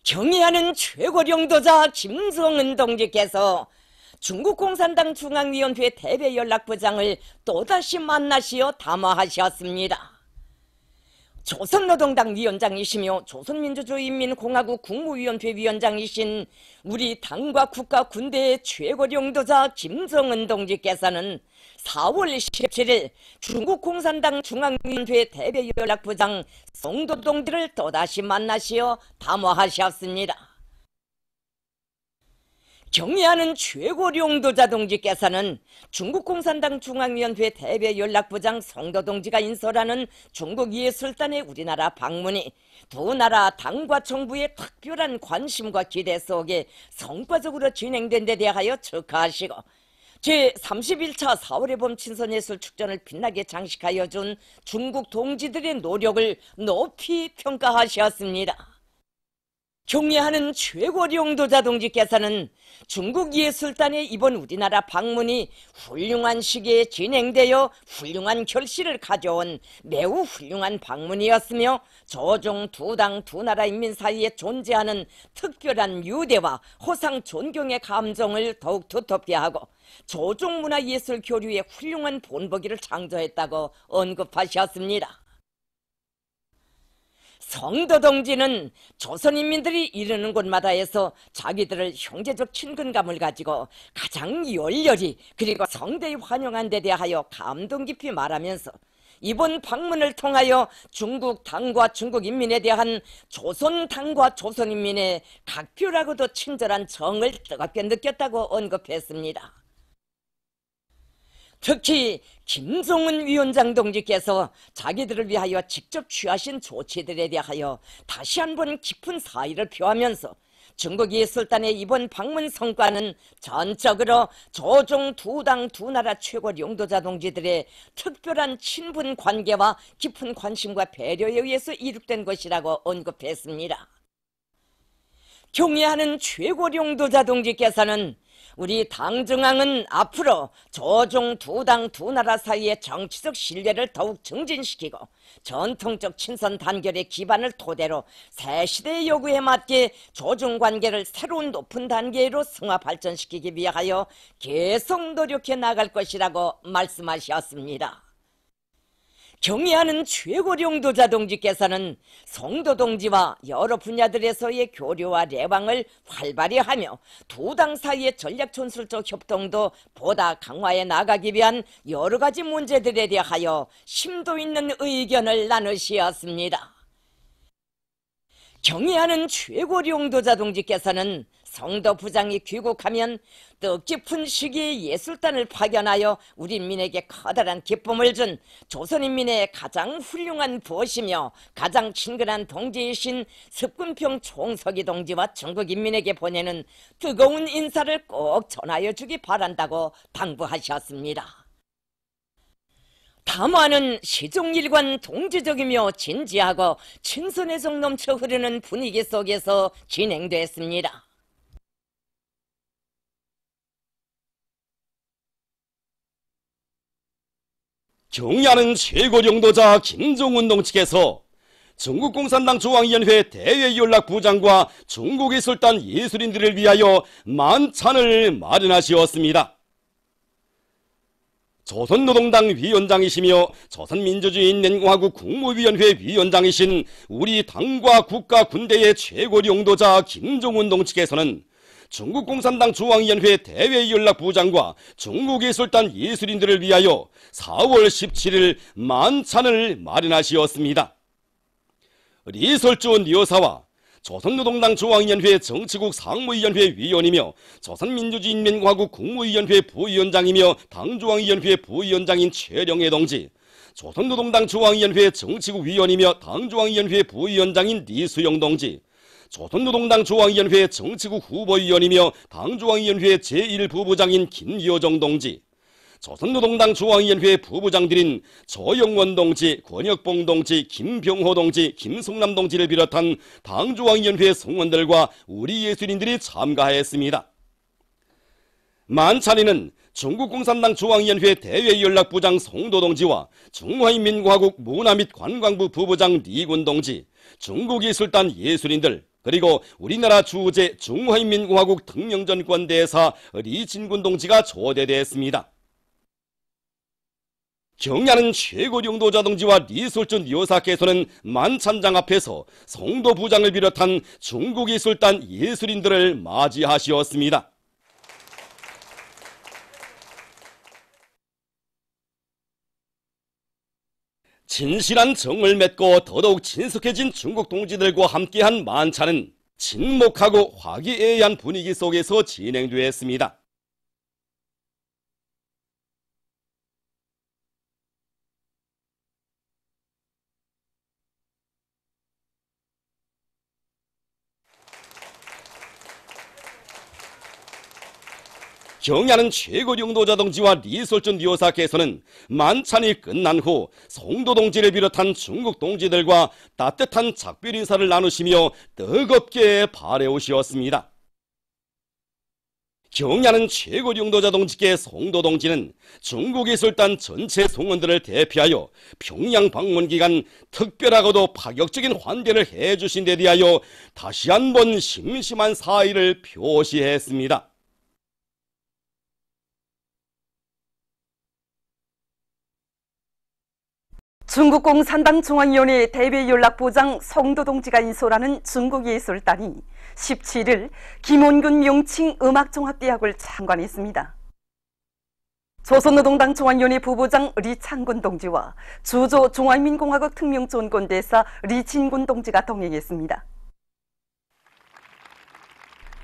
경애하는 최고령도자 김정은 동지께서 중국 공산당 중앙위원회 대외연락부장을 또다시 만나시어 담화하셨습니다. 조선노동당 위원장이시며 조선민주주의인민공화국 국무위원회 위원장이신 우리 당과 국가 군대의 최고령도자 김정은 동지께서는 4월 17일 중국 공산당 중앙위원회 대외연락부장 송도 동지를 또다시 만나시어 담화하셨습니다. 경애하는 최고령도자 동지께서는 중국 공산당 중앙위원회 대외연락부장 송도 동지가 인솔하는 중국 예술단의 우리나라 방문이 두 나라 당과 정부의 특별한 관심과 기대 속에 성과적으로 진행된 데 대하여 축하하시고 제31차 4월의 봄 친선예술축전을 빛나게 장식하여 준 중국 동지들의 노력을 높이 평가하셨습니다. 경애하는 최고령도자 동지께서는 중국 예술단의 이번 우리나라 방문이 훌륭한 시기에 진행되어 훌륭한 결실을 가져온 매우 훌륭한 방문이었으며 조종 두 당 두 나라 인민 사이에 존재하는 특별한 유대와 호상 존경의 감정을 더욱 두텁게 하고 조종 문화예술 교류의 훌륭한 본보기를 창조했다고 언급하셨습니다. 송도 동지는 조선인민들이 이르는 곳마다에서 자기들을 형제적 친근감을 가지고 가장 열렬히 그리고 성대히 환영한 데 대하여 감동 깊이 말하면서 이번 방문을 통하여 중국 당과 중국 인민에 대한 조선 당과 조선인민의 각별하고도 친절한 정을 뜨겁게 느꼈다고 언급했습니다. 특히 김정은 위원장 동지께서 자기들을 위하여 직접 취하신 조치들에 대하여 다시 한번 깊은 사의를 표하면서 중국 예술단의 이번 방문 성과는 전적으로 조종 두 당 두 나라 최고領導자 동지들의 특별한 친분 관계와 깊은 관심과 배려에 의해서 이룩된 것이라고 언급했습니다. 경애하는 최고領導자 동지께서는 우리 당중앙은 앞으로 조종 두 당 두 나라 사이의 정치적 신뢰를 더욱 증진시키고 전통적 친선 단결의 기반을 토대로 새 시대의 요구에 맞게 조종 관계를 새로운 높은 단계로 승화 발전시키기 위하여 계속 노력해 나갈 것이라고 말씀하셨습니다. 경애하는 최고령도자 동지께서는 송도 동지와 여러 분야들에서의 교류와 내방을 활발히 하며 두 당 사이의 전략전술적 협동도 보다 강화해 나가기 위한 여러 가지 문제들에 대하여 심도 있는 의견을 나누시었습니다. 경애하는 최고령도자 동지께서는 송도 부장이 귀국하면 뜻깊은 시기에 예술단을 파견하여 우리 인민에게 커다란 기쁨을 준 조선인민의 가장 훌륭한 부하시며 가장 친근한 동지이신 습군평 총석이 동지와 중국인민에게 보내는 뜨거운 인사를 꼭 전하여 주기 바란다고 당부하셨습니다. 담화는 시종일관 동지적이며 진지하고 친선애정 넘쳐 흐르는 분위기 속에서 진행됐습니다. 경애하는 최고령도자 김정은 동지께서 중국 공산당 중앙위원회 대외연락부장과 중국예술단 예술인들을 위하여 만찬을 마련하시었습니다. 조선노동당 위원장이시며 조선민주주의인민공화국 국무위원회 위원장이신 우리 당과 국가 군대의 최고령도자 김정은 동지께서는 중국 공산당 중앙위원회 대외연락부장과 중국예술단 예술인들을 위하여 4월 17일 만찬을 마련하시었습니다. 리설준 여사와 조선노동당 중앙위원회 정치국 상무위원회 위원이며 조선민주주의인민공화국 국무위원회 부위원장이며 당중앙위원회 부위원장인 최령해 동지, 조선노동당 중앙위원회 정치국 위원이며 당중앙위원회 부위원장인 리수영 동지, 조선노동당 중앙위원회 정치국 후보위원이며 당중앙위원회 제1부부장인 김여정 동지, 조선노동당 중앙위원회 부부장들인 조영원 동지, 권혁봉 동지, 김병호 동지, 김성남 동지를 비롯한 당중앙위원회 성원들과 우리 예술인들이 참가했습니다. 만찬에는 중국 공산당 중앙위원회 대외연락부장 송도 동지와 중화인민공화국 문화 및 관광부 부부장 리군 동지, 중국예술단 예술인들, 그리고 우리나라 주재 중화인민공화국 특명전권 대사 리진군 동지가 초대됐습니다. 경야는 최고 영도자 동지와 리솔준 여사께서는 만찬장 앞에서 송도 부장을 비롯한 중국의 술단 예술인들을 맞이하시었습니다. 진실한 정을 맺고 더더욱 친숙해진 중국 동지들과 함께한 만찬은 친목하고 화기애애한 분위기 속에서 진행되었습니다. 경야는 최고 영도자 동지와 리솔준 여사께서는 만찬이 끝난 후 송도 동지를 비롯한 중국 동지들과 따뜻한 작별 인사를 나누시며 뜨겁게 발해오시었습니다. 경야는 최고 영도자 동지께 송도 동지는 중국의 술단 전체 송원들을 대표하여 평양 방문 기간 특별하고도 파격적인 환대를 해주신 데 대하여 다시 한번 심심한 사의를 표시했습니다. 중국 공산당 중앙위원회 대외연락부장 송도 동지가 인솔하는 중국예술단이 17일 김원균 명칭 음악종합대학을 참관했습니다. 조선노동당 중앙위원회 부부장 리창군 동지와 주조 중화인민공화국 특명전권대사 리진군 동지가 동행했습니다.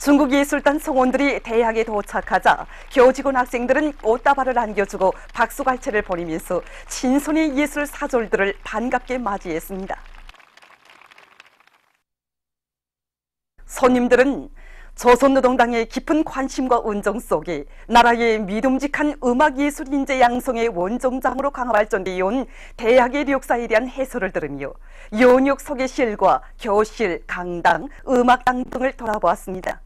중국 예술단 성원들이 대학에 도착하자 교직원 학생들은 꽃다발을 안겨주고 박수갈채를 보내면서 친선의 예술 사졸들을 반갑게 맞이했습니다. 손님들은 조선노동당의 깊은 관심과 은정 속에 나라의 믿음직한 음악예술 인재 양성의 원정장으로 강화발전되어 온 대학의 역사에 대한 해설을 들으며 연역 소개실과 교실, 강당, 음악당 등을 돌아보았습니다.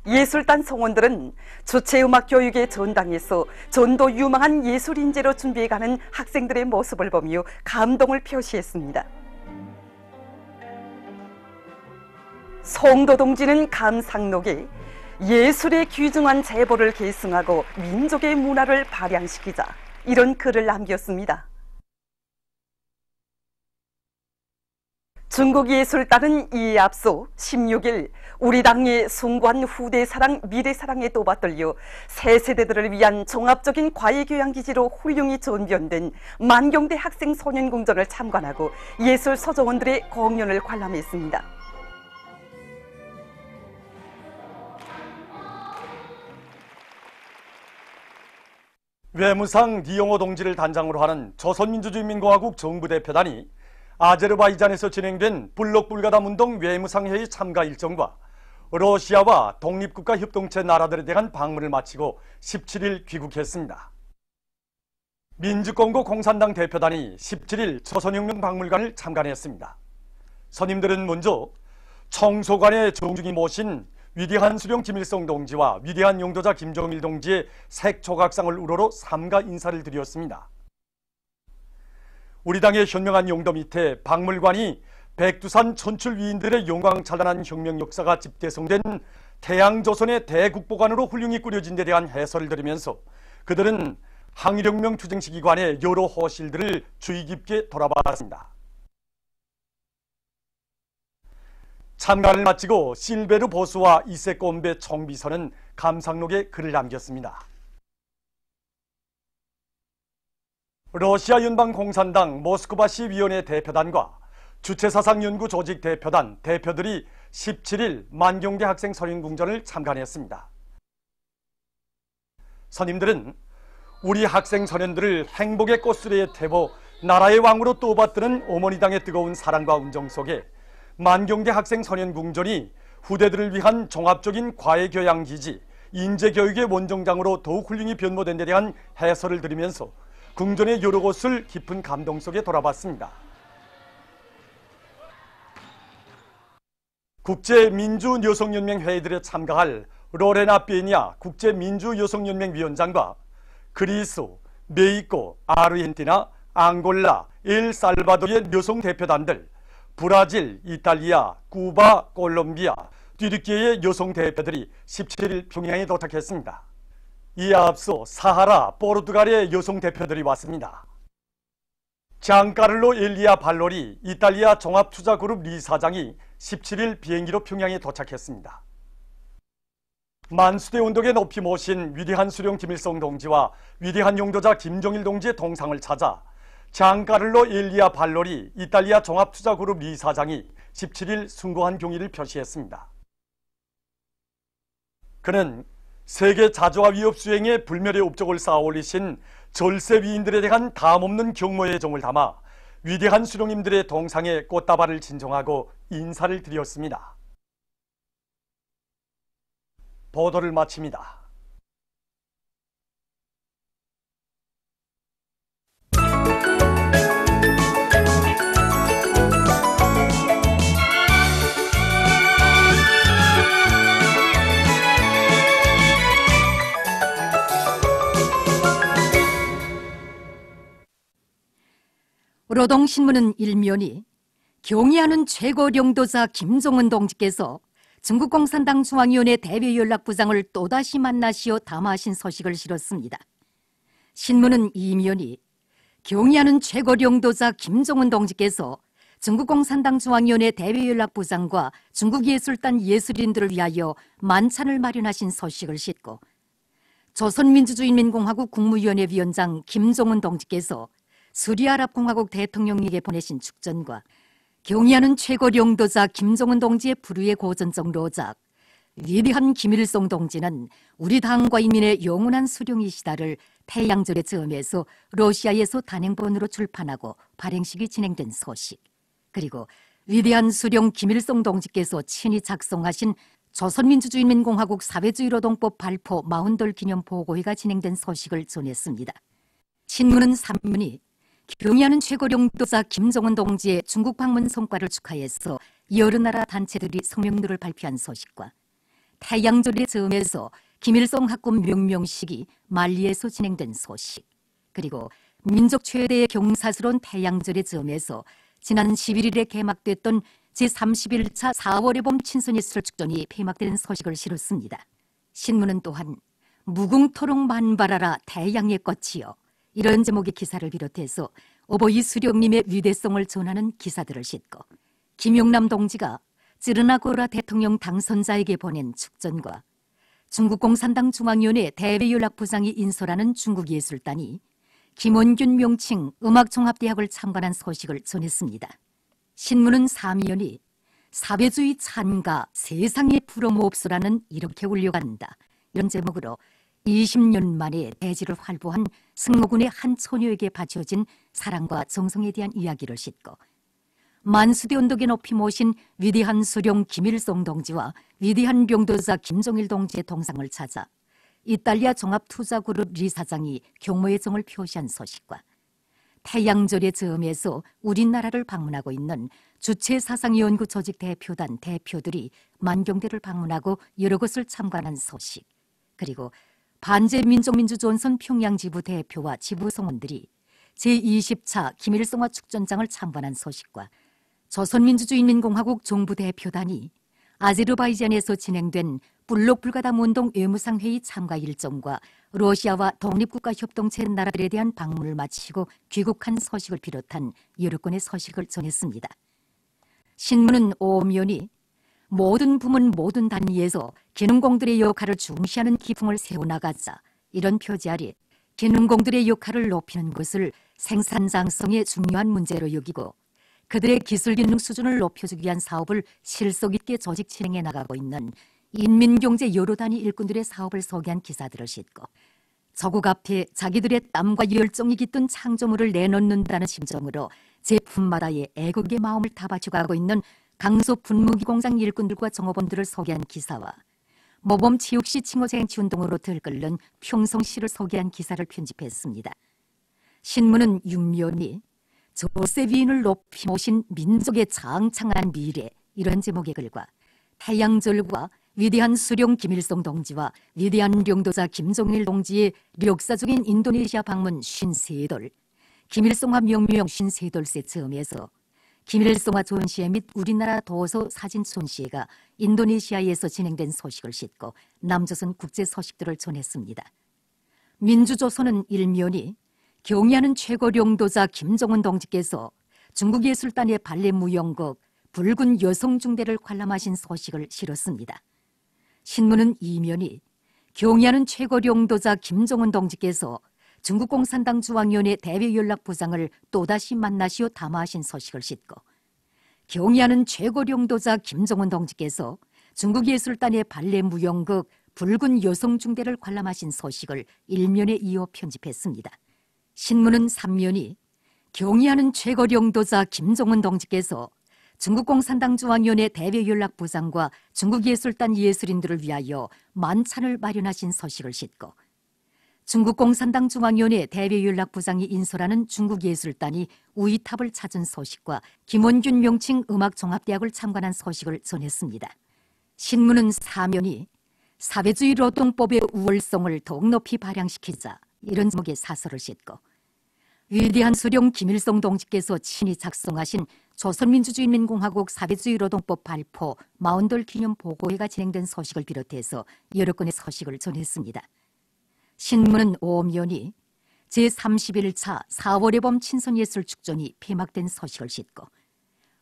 예술단 성원들은 주체음악 교육의 전당에서 전도 유망한 예술 인재로 준비해가는 학생들의 모습을 보며 감동을 표시했습니다. 송도 동지는 감상록에 예술의 귀중한 재보를 계승하고 민족의 문화를 발扬시키자 이런 글을 남겼습니다. 중국 예술단은 이에 앞서 16일 우리 당의 숭고한 후대사랑, 미래사랑에 또 받들려 새 세대들을 위한 종합적인 과외교양기지로 훌륭히 전변된 만경대 학생소년궁전을 참관하고 예술서정원들의 공연을 관람했습니다. 외무상 리용호 동지를 단장으로 하는 조선민주주의인민공화국 정부대표단이 아제르바이잔에서 진행된 블록불가담운동 외무상회의 참가 일정과 러시아와 독립국가 협동체 나라들에 대한 방문을 마치고 17일 귀국했습니다. 민주공고 공산당 대표단이 17일 조선혁명박물관을 참관했습니다. 선임들은 먼저 청소관의 정중히 모신 위대한 수령 김일성 동지와 위대한 영도자 김정일 동지의 색조각상을 우러러 삼가 인사를 드렸습니다. 우리 당의 현명한 용도 밑에 박물관이 백두산 천출 위인들의 영광찬란한 혁명 역사가 집대성된 태양조선의 대국보관으로 훌륭히 꾸려진 데 대한 해설을 들으면서 그들은 항일혁명 투쟁시기관의 여러 호실들을 주의 깊게 돌아봤습니다. 참관을 마치고 실베르 보수와 이세꼼베 총비서는 감상록에 글을 남겼습니다. 러시아 연방공산당 모스크바시 위원회 대표단과 주체사상연구 조직 대표단 대표들이 17일 만경대 학생 선임궁전을 참관했습니다. 선임들은 우리 학생 소년들을 행복의 꽃수레에 태워 나라의 왕으로 떠받드는 어머니 당의 뜨거운 사랑과 운정 속에 만경대 학생 선임궁전이 후대들을 위한 종합적인 과외교양기지, 인재교육의 원정장으로 더욱 훌륭히 변모된 데 대한 해설을 드리면서 궁전의 여러 곳을 깊은 감동 속에 돌아봤습니다. 국제민주여성연맹 회의들에 참가할 로레나 베니아 국제민주여성연맹 위원장과 그리스, 메xi코, 아르헨티나, 앙골라, 엘살바도르의 여성 대표단들, 브라질, 이탈리아, 쿠바, 콜롬비아, 튀르키예의 여성 대표들이 17일 평양에 도착했습니다. 이에 앞서 사하라, 포르투갈의 여성 대표들이 왔습니다. 장카를로 엘리아 발로리 이탈리아 종합투자그룹 리 사장이 17일 비행기로 평양에 도착했습니다. 만수대 운동에 높이 모신 위대한 수령 김일성 동지와 위대한 용도자 김정일 동지의 동상을 찾아 장카를로 엘리아 발로리 이탈리아 종합투자그룹 리 사장이 17일 숭고한 경의를 표시했습니다. 그는 세계 자주화 위협 수행에 불멸의 업적을 쌓아 올리신 절세 위인들에 대한 담없는 경모의 정을 담아 위대한 수령님들의 동상에 꽃다발을 진정하고 인사를 드렸습니다. 보도를 마칩니다. 노동신문은 일면이 경의하는 최고領導者 김정은 동지께서 중국 공산당 중앙위원회 대외연락부장을 또다시 만나시어 담화하신 소식을 실었습니다. 신문은 이면이 경의하는 최고領導者 김정은 동지께서 중국 공산당 중앙위원회 대외연락부장과 중국 예술단 예술인들을 위하여 만찬을 마련하신 소식을 싣고 조선민주주의인민공화국 국무위원회 위원장 김정은 동지께서 수리아랍공화국 대통령에게 보내신 축전과 경의하는 최고領導者 김정은 동지의 불후의 고전적 로작 위대한 김일성 동지는 우리 당과 인민의 영원한 수령이시다를 태양절의 즈음에서 러시아에서 단행본으로 출판하고 발행식이 진행된 소식, 그리고 위대한 수령 김일성 동지께서 친히 작성하신 조선민주주의인민공화국 사회주의노동법 발표 40돌 기념 보고회가 진행된 소식을 전했습니다. 신문은 3문이 경의하는 최고領導者 김정은 동지의 중국 방문 성과를 축하해서 여러 나라 단체들이 성명들을 발표한 소식과 태양절의 즈음에서 김일성 학군 명명식이 말리에서 진행된 소식, 그리고 민족 최대의 경사스러운 태양절의 즈음에서 지난 11일에 개막됐던 제31차 4월의 봄 친선예술 축전이 폐막되는 소식을 실었습니다. 신문은 또한 무궁토록 만발하라 태양의 꽃이여, 이런 제목의 기사를 비롯해서 어버이 수령님의 위대성을 전하는 기사들을 싣고 김용남 동지가 찌르나고라 대통령 당선자에게 보낸 축전과 중국 공산당 중앙위원회 대외연락부장이 인솔하는 중국 예술단이 김원균 명칭 음악종합대학을 참관한 소식을 전했습니다. 신문은 3위원이 사회주의 찬가 세상에 불어모없소라는 이렇게 울려간다, 이런 제목으로 20년 만에 대지를 활보한 승모군의 한 처녀에게 바쳐진 사랑과 정성에 대한 이야기를 싣고 만수대 언덕에 높이 모신 위대한 수령 김일성 동지와 위대한 용도자 김정일 동지의 동상을 찾아 이탈리아 종합투자그룹 리 사장이 경모의 정을 표시한 소식과 태양절의 즈음에서 우리나라를 방문하고 있는 주체사상연구 조직 대표단 대표들이 만경대를 방문하고 여러 곳을 참관한 소식, 그리고 반제민족민주전선 평양지부 대표와 지부 성원들이 제20차 김일성화 축전장을 참관한 소식과 조선민주주의인민공화국 정부 대표단이 아제르바이잔에서 진행된 불록불가담 운동 외무상회의 참가 일정과 러시아와 독립국가협동체 나라들에 대한 방문을 마치고 귀국한 소식을 비롯한 여러 건의 소식을 전했습니다. 신문은 오면이 모든 부문 모든 단위에서 기능공들의 역할을 중시하는 기풍을 세워나가자, 이런 표지 아래 기능공들의 역할을 높이는 것을 생산장성의 중요한 문제로 여기고 그들의 기술 기능 수준을 높여주기 위한 사업을 실속 있게 조직 진행해 나가고 있는 인민경제 여러 단위 일꾼들의 사업을 소개한 기사들을 싣고 저국 앞에 자기들의 땀과 열정이 깃든 창조물을 내놓는다는 심정으로 제품마다의 애국의 마음을 다 바쳐가고 있는 강소 분무기 공장 일꾼들과 종업원들을 소개한 기사와 모범 치육시 칭호쟁취 운동으로 들끓는 평성시를 소개한 기사를 편집했습니다. 신문은 육면이 조세 위인을 높이 모신 민족의 장창한 미래, 이런 제목의 글과 태양절과 위대한 수령 김일성 동지와 위대한 용도자 김정일 동지의 역사적인 인도네시아 방문 53돌, 김일성화 명명 53돌세 즈음에서 김일성과 존시회 및 우리나라 도서 사진 손시회가 인도네시아에서 진행된 소식을 싣고 남조선 국제 소식들을 전했습니다. 민주조선은 일면이 경의하는 최고領導자 김정은 동지께서 중국 예술단의 발레 무용극 붉은 여성 중대를 관람하신 소식을 실었습니다. 신문은 이면이 경의하는 최고領導자 김정은 동지께서 중국 공산당 중앙위원회 대외연락부장을 또다시 만나시어 담화하신 소식을 싣고 경의하는 최고領導자 김정은 동지께서 중국 예술단의 발레 무용극 붉은 여성 중대를 관람하신 소식을 일면에 이어 편집했습니다. 신문은 3면이 경의하는 최고領導자 김정은 동지께서 중국 공산당 중앙위원회 대외연락부장과 중국 예술단 예술인들을 위하여 만찬을 마련하신 소식을 싣고 중국 공산당 중앙위원회 대외연락부장이 인솔하는 중국 예술단이 우이탑을 찾은 소식과 김원균 명칭 음악종합대학을 참관한 소식을 전했습니다. 신문은 4면이 사회주의 노동법의 우월성을 더욱 높이 발扬시키자 이런 제목의 사설을 싣고 위대한 수령 김일성 동지께서 친히 작성하신 조선민주주의인민공화국 사회주의 노동법 발포 40돌 기념 보고회가 진행된 소식을 비롯해서 여러 건의 소식을 전했습니다. 신문은 5면이 제31차 4월의 봄 친선예술축전이 폐막된 소식을 싣고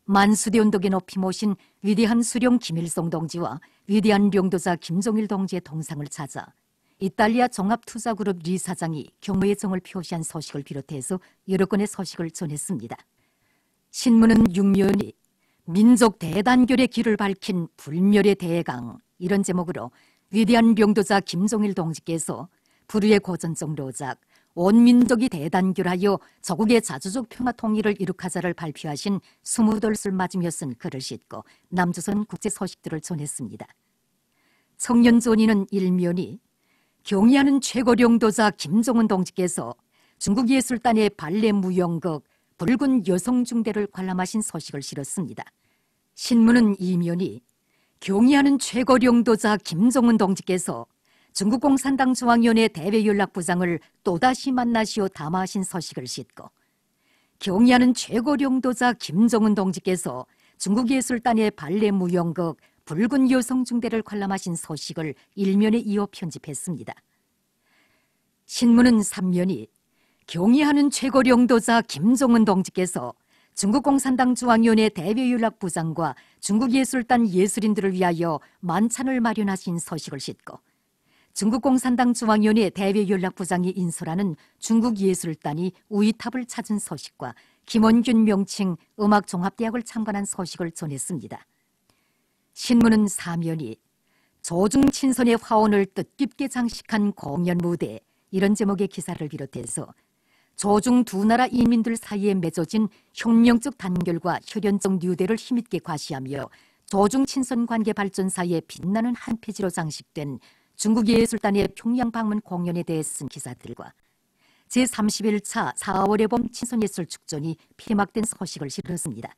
만수대 운동에 높이 모신 위대한 수령 김일성 동지와 위대한領導자 김정일 동지의 동상을 찾아 이탈리아 종합투자그룹 리 사장이 경의의 정을 표시한 소식을 비롯해서 여러 건의 소식을 전했습니다. 신문은 6면이 민족 대단결의 길을 밝힌 불멸의 대강 이런 제목으로 위대한領導자 김정일 동지께서 불후의 고전적 로작 온 민족이 대단결하여 저국의 자주적 평화 통일을 이룩하자를 발표하신 20돌을 맞으며 쓴 글을 싣고 남조선 국제 소식들을 전했습니다. 청년존이는 일면이 경의하는 최고領導자 김정은 동지께서 중국 예술단의 발레 무용극 붉은 여성 중대를 관람하신 소식을 실었습니다. 신문은 이면이 경의하는 최고領導자 김정은 동지께서 중국 공산당 중앙위원회 대외연락부장을 또다시 만나시어 담화하신 소식을 싣고 경의하는 최고領導자 김정은 동지께서 중국 예술단의 발레 무용극 붉은 여성 중대를 관람하신 소식을 일면에 이어 편집했습니다. 신문은 3면이 경의하는 최고領導자 김정은 동지께서 중국 공산당 중앙위원회 대외연락부장과 중국 예술단 예술인들을 위하여 만찬을 마련하신 소식을 싣고 중국 공산당 중앙위원회 대외연락부장이 인솔하는 중국 예술단이 우이탑을 찾은 소식과 김원균 명칭 음악종합대학을 참관한 소식을 전했습니다. 신문은 4면이 조중 친선의 화원을 뜻깊게 장식한 공연 무대 이런 제목의 기사를 비롯해서 조중 두 나라 인민들 사이에 맺어진 혁명적 단결과 혈연적 뉴대를 힘있게 과시하며 조중 친선 관계 발전 사이에 빛나는 한 페이지로 장식된 중국 예술단의 평양 방문 공연에 대해 쓴 기사들과 제31차 4월의 봄 친선예술축전이 폐막된 소식을 실었습니다.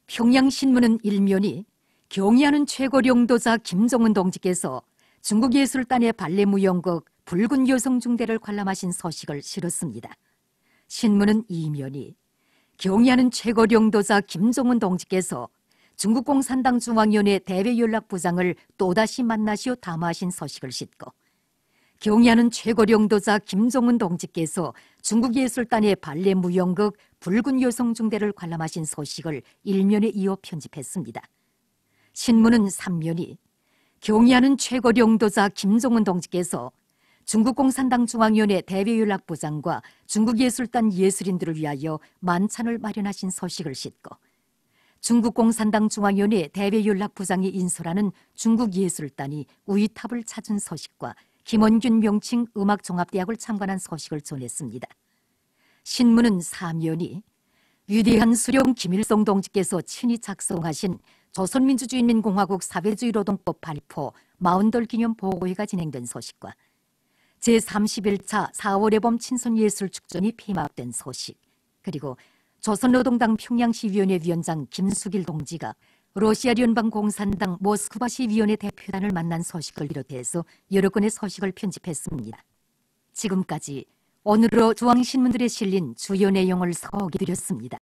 평양신문은 일면이 경의하는 최고領導자 김정은 동지께서 중국 예술단의 발레 무용극 붉은 여성 중대를 관람하신 소식을 실었습니다. 신문은 이면이 경의하는 최고領導자 김정은 동지께서 중국 공산당 중앙위원회 대외연락부장을 또다시 만나시어 담화하신 소식을 싣고 경의하는 최고領導자 김정은 동지께서 중국 예술단의 발레 무용극 붉은 여성 중대를 관람하신 소식을 일면에 이어 편집했습니다. 신문은 3면이 경의하는 최고領導자 김정은 동지께서 중국 공산당 중앙위원회 대외연락부장과 중국 예술단 예술인들을 위하여 만찬을 마련하신 소식을 싣고 중국 공산당 중앙위원회 대외연락부장이 인솔하는 중국 예술단이 우이탑을 찾은 소식과 김원균 명칭 음악종합대학을 참관한 소식을 전했습니다. 신문은 4면이 위대한 수령 김일성 동지께서 친히 작성하신 조선민주주의인민공화국 사회주의노동법 발포 40돌 기념 보고회가 진행된 소식과 제31차 4월의 봄 친선예술축전이 폐막된 소식, 그리고 조선노동당 평양시위원회 위원장 김수길 동지가 러시아 연방공산당 모스크바시 위원회 대표단을 만난 소식을 비롯해서 여러 건의 소식을 편집했습니다. 지금까지 오늘로 중앙신문들에 실린 주요 내용을 소개드렸습니다.